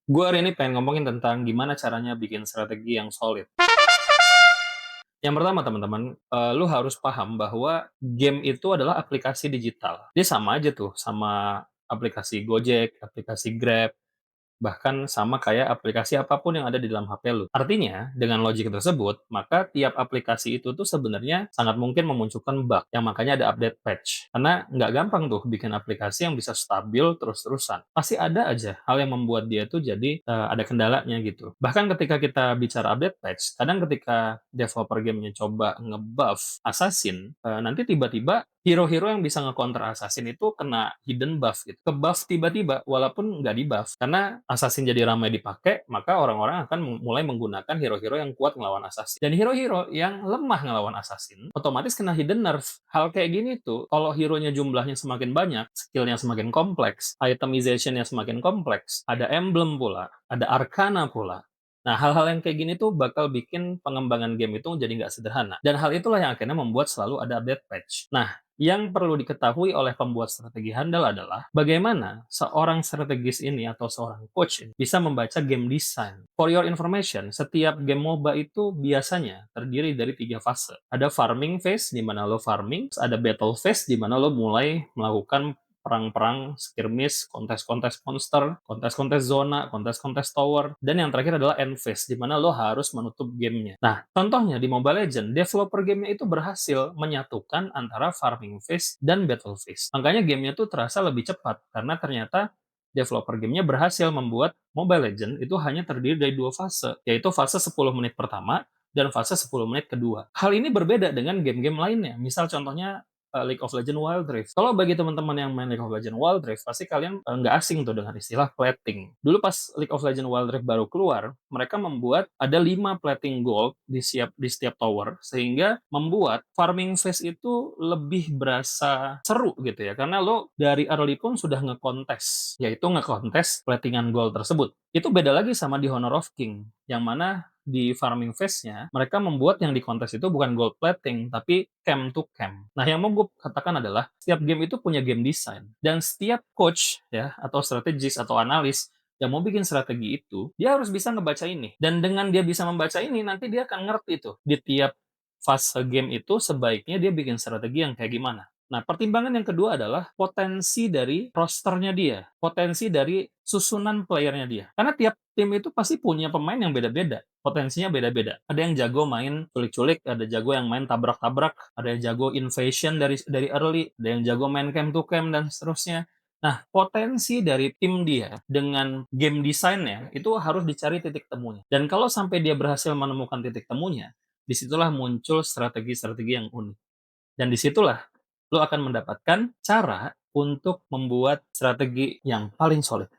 Gue hari ini pengen ngomongin tentang gimana caranya bikin strategi yang solid. Yang pertama teman-teman, lu harus paham bahwa game itu adalah aplikasi digital. Dia sama aja tuh sama aplikasi Gojek, aplikasi Grab, bahkan sama kayak aplikasi apapun yang ada di dalam HP lu. Artinya, dengan logik tersebut, maka tiap aplikasi itu tuh sebenarnya sangat mungkin memunculkan bug, yang makanya ada update patch. Karena nggak gampang tuh bikin aplikasi yang bisa stabil terus-terusan. Pasti ada aja hal yang membuat dia tuh jadi ada kendalanya gitu. Bahkan ketika kita bicara update patch, kadang ketika developer gamenya coba nge-buff assassin, nanti tiba-tiba hero-hero yang bisa nge-counter assassin itu kena hidden buff gitu. Ke-buff tiba-tiba walaupun nggak di-buff. Karena assassin jadi ramai dipakai, maka orang-orang akan mulai menggunakan hero-hero yang kuat ngelawan assassin. Dan hero-hero yang lemah ngelawan assassin, otomatis kena hidden nerf. Hal kayak gini tuh, kalau hero-nya jumlahnya semakin banyak, skill-nya semakin kompleks, itemization-nya semakin kompleks, ada emblem pula, ada arcana pula. Nah, hal-hal yang kayak gini tuh bakal bikin pengembangan game itu jadi nggak sederhana. Dan hal itulah yang akhirnya membuat selalu ada update patch. Nah, yang perlu diketahui oleh pembuat strategi handal adalah bagaimana seorang strategis ini atau seorang coach ini bisa membaca game design. For your information, setiap game MOBA itu biasanya terdiri dari 3 fase. Ada farming phase di mana lo farming, terus ada battle phase di mana lo mulai melakukan perang-perang, skirmish, kontes-kontes monster, kontes-kontes zona, kontes-kontes tower, dan yang terakhir adalah end phase, di mana lo harus menutup gamenya. Nah, contohnya di Mobile Legends, developer gamenya itu berhasil menyatukan antara farming phase dan battle phase. Makanya gamenya tuh terasa lebih cepat, karena ternyata developer gamenya berhasil membuat Mobile Legends itu hanya terdiri dari 2 fase, yaitu fase 10 menit pertama dan fase 10 menit kedua. Hal ini berbeda dengan game-game lainnya. Misal contohnya League of Legends Wild Rift. Kalau bagi teman-teman yang main League of Legends Wild Rift, pasti kalian nggak asing tuh dengan istilah plating. Dulu pas League of Legends Wild Rift baru keluar, mereka membuat ada 5 plating gold di setiap tower, sehingga membuat farming phase itu lebih berasa seru gitu ya, karena lo dari early pun sudah ngekontes, yaitu ngekontes platingan gold tersebut. Itu beda lagi sama di Honor of King, yang mana di farming phase-nya, mereka membuat yang di kontes itu bukan gold plating, tapi camp to camp. Nah, yang mau gue katakan adalah, setiap game itu punya game design. Dan setiap coach, ya, atau strategis, atau analis, yang mau bikin strategi itu, dia harus bisa ngebaca ini. Dan dengan dia bisa membaca ini, nanti dia akan ngerti tuh, di tiap fase game itu, sebaiknya dia bikin strategi yang kayak gimana. Nah, pertimbangan yang kedua adalah potensi dari rosternya dia, potensi dari susunan playernya dia. Karena tiap tim itu pasti punya pemain yang beda-beda, potensinya beda-beda. Ada yang jago main culik-culik, ada jago yang main tabrak-tabrak, ada yang jago invasion dari early, ada yang jago main camp to camp, dan seterusnya. Nah, potensi dari tim dia dengan game design-nya itu harus dicari titik temunya. Dan kalau sampai dia berhasil menemukan titik temunya, disitulah muncul strategi-strategi yang unik. Dan disitulah lo akan mendapatkan cara untuk membuat strategi yang paling solid.